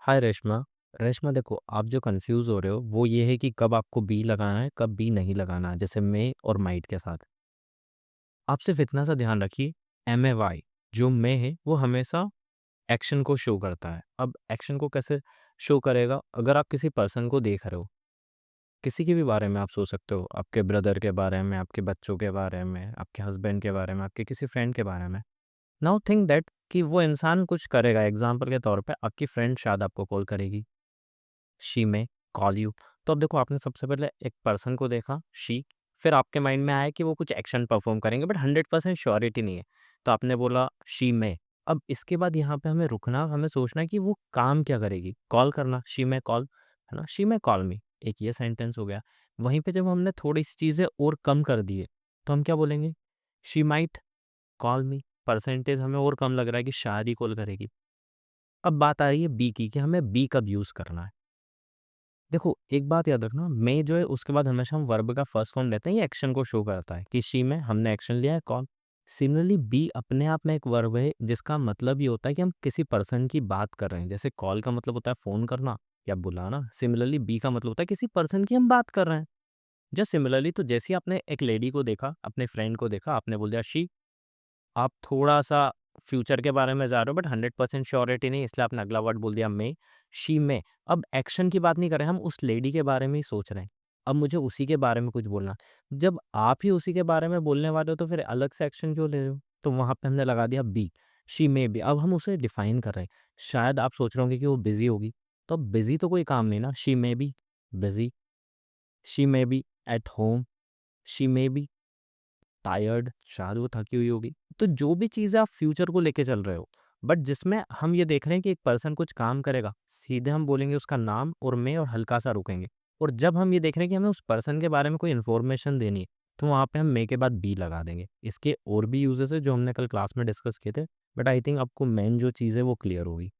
हाय रेशमा। रेशमा देखो, आप जो कंफ्यूज हो रहे हो वो ये है कि कब आपको बी लगाना है कब बी नहीं लगाना है, जैसे मे और माइट के साथ। आप सिर्फ इतना सा ध्यान रखिए, एम ए वाई जो मे है वो हमेशा एक्शन को शो करता है। अब एक्शन को कैसे शो करेगा? अगर आप किसी पर्सन को देख रहे हो, किसी के भी बारे में आप सोच सकते हो, आपके ब्रदर के बारे में, आपके बच्चों के बारे में, आपके हस्बैंड के बारे में, आपके किसी फ्रेंड के बारे में। नाउ थिंक दैट कि वो इंसान कुछ करेगा। एग्जाम्पल के तौर पे आपकी फ्रेंड शायद आपको कॉल करेगी, शी में कॉल यू। तो अब देखो, आपने सबसे पहले एक पर्सन को देखा, शी, फिर आपके माइंड में आया कि वो कुछ एक्शन परफॉर्म करेंगे बट 100% श्योरिटी नहीं है, तो आपने बोला शी में। अब इसके बाद यहाँ पे हमें रुकना, हमें सोचना है कि वो काम क्या करेगी। कॉल करना, शी में कॉल, है ना, शी में कॉल मी, एक ये सेंटेंस हो गया। वहीं पे जब हमने थोड़ी सी चीज़ें और कम कर दिए तो हम क्या बोलेंगे? She might call me. Percentage हमें और कम लग रहा है कि शायद ही कॉल करेगी। अब बात आ रही है बी की, कि हमें बी कब यूज़ करना है। देखो, एक बात याद रखना, मैं जो है उसके बाद हमेशा हम वर्ब का फर्स्ट फॉर्म लेते हैं, ये एक्शन को शो करता है कि शी में हमने एक्शन लिया है, कॉल। सिमिलरली बी अपने आप में एक वर्ब है जिसका मतलब ये होता है कि हम किसी पर्सन की बात कर रहे हैं। जैसे कॉल का मतलब होता है फ़ोन करना या बुलाना, सिमिलरली बी का मतलब होता है किसी पर्सन की हम बात कर रहे हैं। जस्ट सिमिलरली, तो जैसे ही आपने एक लेडी को देखा, अपने फ्रेंड को देखा, आपने बोल दिया शी। आप थोड़ा-सा फ्यूचर के बारे में जा रहे हो बट 100% श्योरिटी नहीं, इसलिए आपने अगला वर्ड बोल दिया मे, शी मे। अब एक्शन की बात नहीं कर रहे हैं, हम उस लेडी के बारे में ही सोच रहे हैं। अब मुझे उसी के बारे में कुछ बोलना। जब आप ही उसी के बारे में बोलने वाले हो तो फिर अलग से एक्शन क्यों ले रहे हो? तो वहाँ पे हमने लगा दिया बी, शी मे बी। अब हम उसे डिफाइन कर रहे हैं। शायद आप सोच रहे होंगे कि वो बिज़ी होगी, तो अब बिज़ी तो कोई काम नहीं ना, she may be busy, she may be at home, she may be tired, शायद वो थकी हुई होगी। तो जो भी चीज़ें आप फ्यूचर को लेके चल रहे हो, बट जिसमें हम ये देख रहे हैं कि एक पर्सन कुछ काम करेगा, सीधे हम बोलेंगे उसका नाम और में और हल्का-सा रुकेंगे। और जब हम ये देख रहे हैं कि हमें उस पर्सन के बारे में कोई इन्फॉर्मेशन देनी है, तो वहाँ पे हम में के बाद बी लगा देंगे। इसके और भी यूजेस है जो हमने कल क्लास में डिस्कस किए थे, बट आई थिंक आपको मेन जो चीज़ है वो क्लियर होगी।